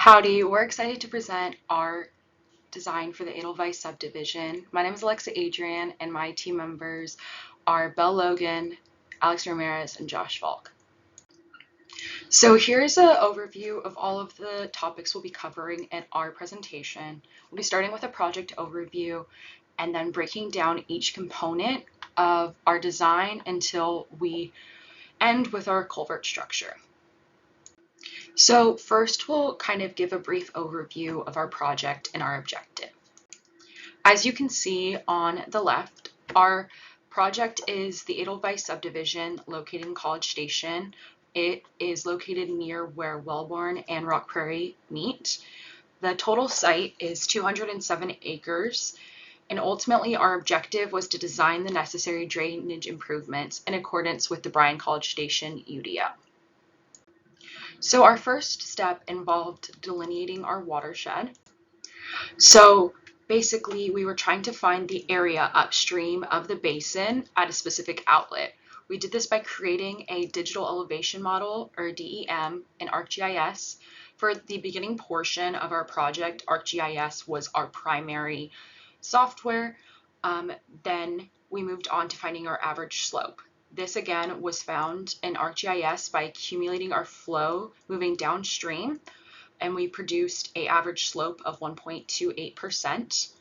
Howdy, we're excited to present our design for the Edelweiss subdivision. My name is Alexa Adrian, and my team members are Belle Logan, Alex Ramirez, and Josh Falk. So here's an overview of all of the topics we'll be covering in our presentation. We'll be starting with a project overview and then breaking down each component of our design until we end with our culvert structure. So first, we'll kind of give a brief overview of our project and our objective. As you can see on the left, our project is the Edelweiss subdivision located in College Station. It is located near where Wellborn and Rock Prairie meet. The total site is 207 acres, and ultimately our objective was to design the necessary drainage improvements in accordance with the Bryan College Station UDO. So our first step involved delineating our watershed. So basically we were trying to find the area upstream of the basin at a specific outlet. We did this by creating a digital elevation model, or DEM, in ArcGIS. For the beginning portion of our project, ArcGIS was our primary software. Then we moved on to finding our average slope. This again was found in ArcGIS by accumulating our flow moving downstream, and we produced an average slope of 1.28%.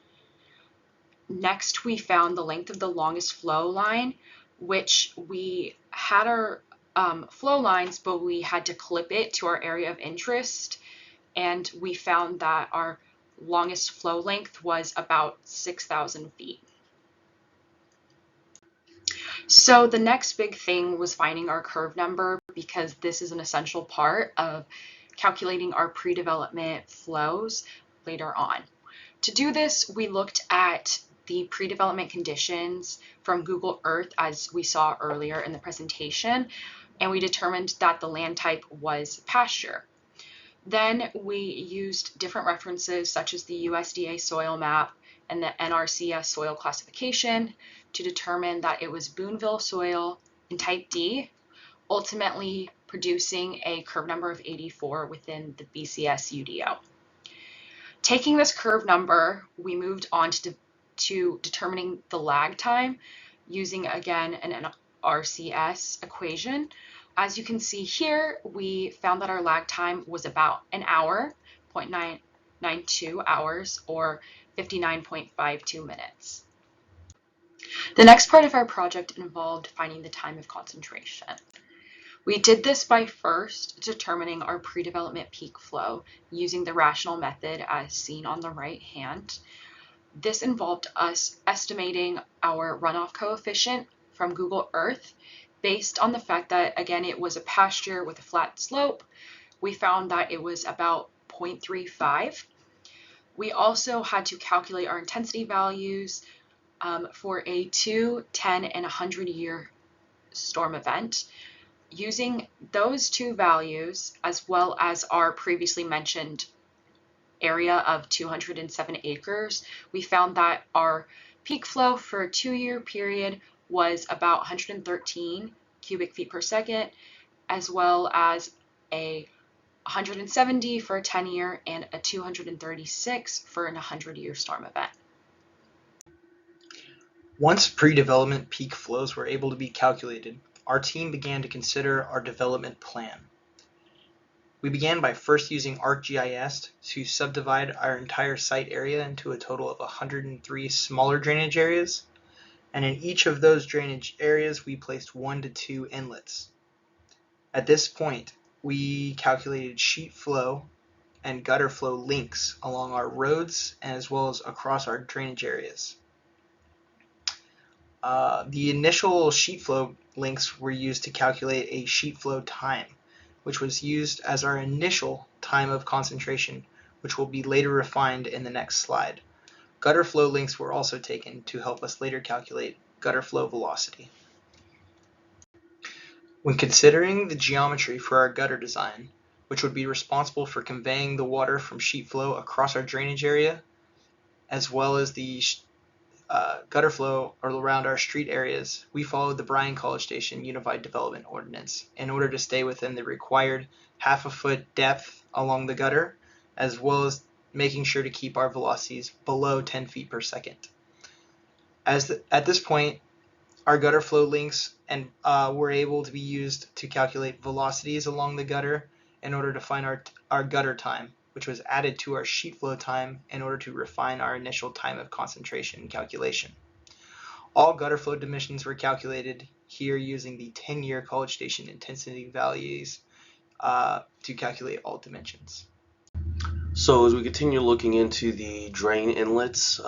Next, we found the length of the longest flow line, which we had our flow lines, but we had to clip it to our area of interest, and we found that our longest flow length was about 6,000 feet. So the next big thing was finding our curve number, because this is an essential part of calculating our pre-development flows later on. To do this, we looked at the pre-development conditions from Google Earth, as we saw earlier in the presentation, and we determined that the land type was pasture. Then we used different references such as the USDA soil map and the NRCS soil classification to determine that it was Boonville soil in type D, ultimately producing a curve number of 84 within the BCS UDO. Taking this curve number, we moved on to determining the lag time using, again, an RCS equation. As you can see here, we found that our lag time was about an hour, 0.992 hours, or 59.52 minutes. The next part of our project involved finding the time of concentration. We did this by first determining our pre-development peak flow using the rational method as seen on the right hand. This involved us estimating our runoff coefficient from Google Earth based on the fact that, again, it was a pasture with a flat slope. We found that it was about 0.35. We also had to calculate our intensity values for a 2, 10, and 100-year storm event. Using those two values, as well as our previously mentioned area of 207 acres, we found that our peak flow for a 2-year period was about 113 cubic feet per second, as well as a 170 for a 10-year and a 236 for an 100-year storm event. Once pre-development peak flows were able to be calculated, our team began to consider our development plan. We began by first using ArcGIS to subdivide our entire site area into a total of 103 smaller drainage areas, and in each of those drainage areas we placed 1 to 2 inlets. At this point, we calculated sheet flow and gutter flow links along our roads as well as across our drainage areas. The initial sheet flow links were used to calculate a sheet flow time, which was used as our initial time of concentration, which will be later refined in the next slide. Gutter flow links were also taken to help us later calculate gutter flow velocity. When considering the geometry for our gutter design, which would be responsible for conveying the water from sheet flow across our drainage area, as well as the gutter flow around our street areas, we followed the Bryan College Station Unified Development Ordinance in order to stay within the required 1/2 foot depth along the gutter as well as making sure to keep our velocities below 10 feet per second. At this point, our gutter flow links were able to be used to calculate velocities along the gutter in order to find our gutter time, which was added to our sheet flow time in order to refine our initial time of concentration calculation. All gutter flow dimensions were calculated here using the 10-year College Station intensity values to calculate all dimensions. So as we continue looking into the drain inlets,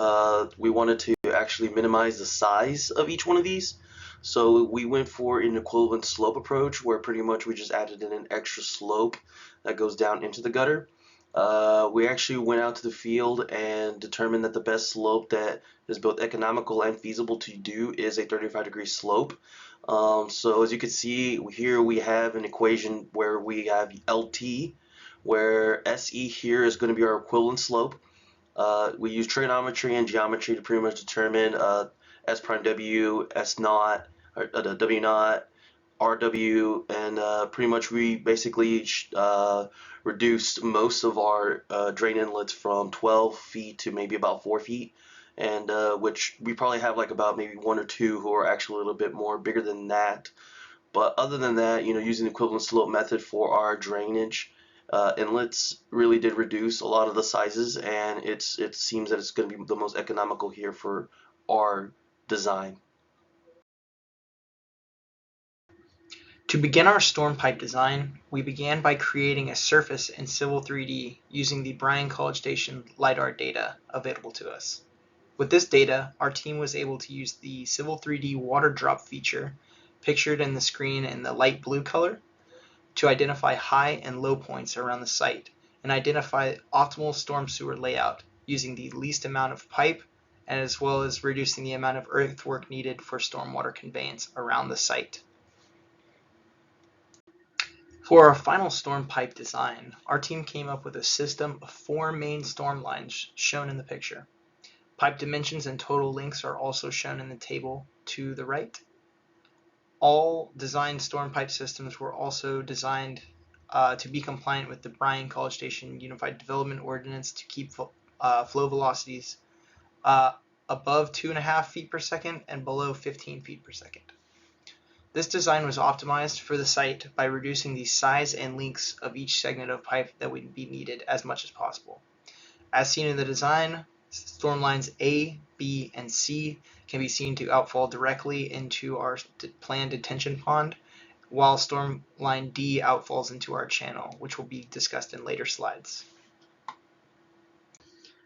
we wanted to actually minimize the size of each one of these. So we went for an equivalent slope approach where pretty much we just added in an extra slope that goes down into the gutter. We actually went out to the field and determined that the best slope that is both economical and feasible to do is a 35-degree slope. So as you can see here, we have an equation where we have LT, where SE here is going to be our equivalent slope. We use trigonometry and geometry to pretty much determine S prime W, S naught, or W naught, RW, and pretty much we basically reduced most of our drain inlets from 12 feet to maybe about 4 feet, and which we probably have like about maybe one or two who are actually a little bit more bigger than that. But other than that, using the equivalent slope method for our drainage inlets really did reduce a lot of the sizes, and it seems that it's going to be the most economical here for our design. To begin our storm pipe design, we began by creating a surface in Civil 3D using the Bryan College Station LiDAR data available to us. With this data, our team was able to use the Civil 3D water drop feature, pictured in the screen in the light blue color, to identify high and low points around the site and identify optimal storm sewer layout using the least amount of pipe, and as well as reducing the amount of earthwork needed for stormwater conveyance around the site. For our final storm pipe design, our team came up with a system of 4 main storm lines shown in the picture. Pipe dimensions and total lengths are also shown in the table to the right. All designed storm pipe systems were also designed to be compliant with the Bryan College Station Unified Development Ordinance to keep flow velocities above 2.5 feet per second and below 15 feet per second. This design was optimized for the site by reducing the size and lengths of each segment of pipe that would be needed as much as possible. As seen in the design, storm lines A, B, and C can be seen to outfall directly into our planned detention pond, while storm line D outfalls into our channel, which will be discussed in later slides.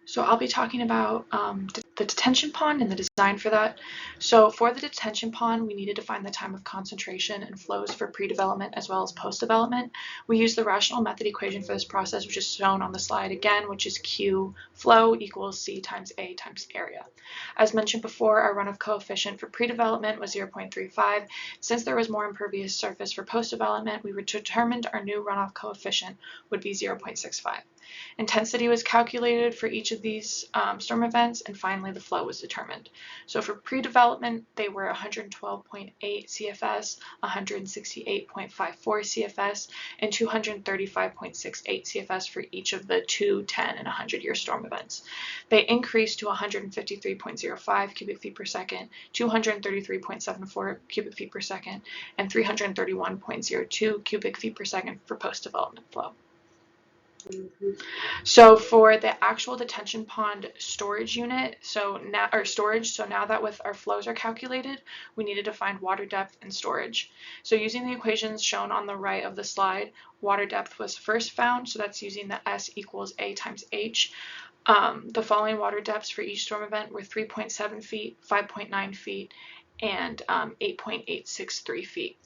So I'll be talking about the detention pond and the design for that. So for the detention pond, we needed to find the time of concentration and flows for pre-development as well as post-development. We used the rational method equation for this process, which is shown on the slide again, which is Q flow equals C times A times area. As mentioned before, our runoff coefficient for pre-development was 0.35. Since there was more impervious surface for post-development, we determined our new runoff coefficient would be 0.65. Intensity was calculated for each of these storm events, and finally the flow was determined. So for pre-development, they were 112.8 CFS, 168.54 CFS, and 235.68 CFS for each of the 2, 10, and 100-year storm events. They increased to 153.05 cubic feet per second, 233.74 cubic feet per second, and 331.02 cubic feet per second for post-development flow. So for the actual detention pond storage unit, so now that with our flows are calculated, we needed to find water depth and storage. So using the equations shown on the right of the slide, water depth was first found, so that's using the S equals A times H. The following water depths for each storm event were 3.7 feet, 5.9 feet, and 8.863 feet.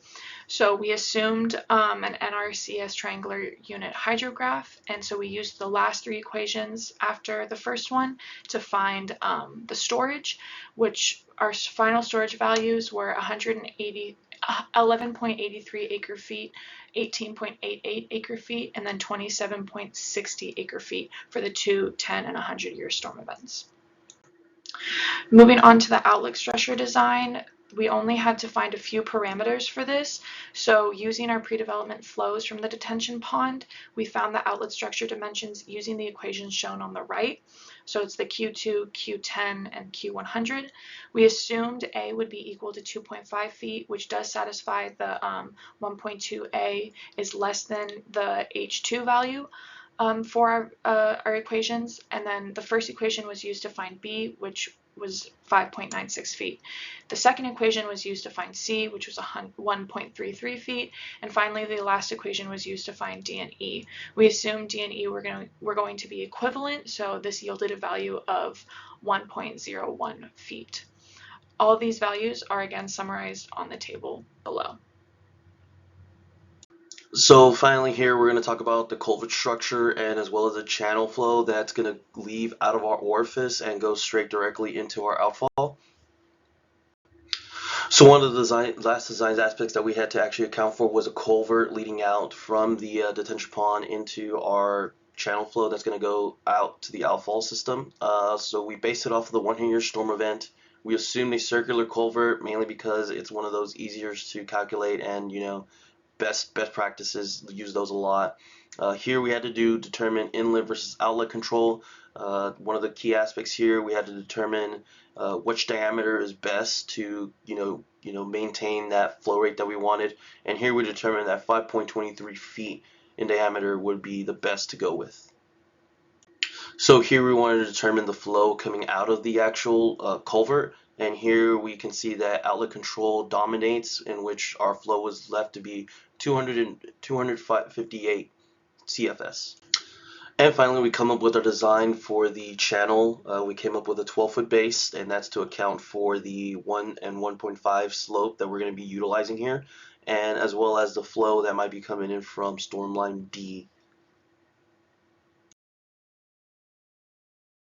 So we assumed an NRCS triangular unit hydrograph, and so we used the last 3 equations after the first one to find the storage, which our final storage values were 11.83 acre feet, 18.88 acre feet, and then 27.60 acre feet for the 2, 10, and 100-year storm events. Moving on to the outlet structure design, we only had to find a few parameters for this. So using our pre-development flows from the detention pond, we found the outlet structure dimensions using the equations shown on the right. So it's the Q2, Q10, and Q100. We assumed A would be equal to 2.5 feet, which does satisfy the 1.2A is less than the H2 value for our equations. And then the first equation was used to find B, which was 5.96 feet. The second equation was used to find C, which was 1.33 feet. And finally, the last equation was used to find D and E. We assumed D and E were going to be equivalent, so this yielded a value of 1.01 feet. All these values are again summarized on the table below. So finally here we're going to talk about the culvert structure and as well as the channel flow that's going to leave out of our orifice and go straight directly into our outfall. So one of the last design aspects that we had to actually account for was a culvert leading out from the detention pond into our channel flow that's going to go out to the outfall system. So we based it off of the 100-year storm event. We assumed a circular culvert mainly because it's one of those easier to calculate, and best practices use those a lot. Here we had to determine inlet versus outlet control. One of the key aspects here, we had to determine which diameter is best to maintain that flow rate that we wanted. And here we determined that 5.23 feet in diameter would be the best to go with. So here we wanted to determine the flow coming out of the actual culvert, and here we can see that outlet control dominates, in which our flow was left to be 258 CFS. And finally, we come up with our design for the channel. We came up with a 12-foot base, and that's to account for the 1 and 1.5 slope that we're going to be utilizing here, and as well as the flow that might be coming in from storm line D.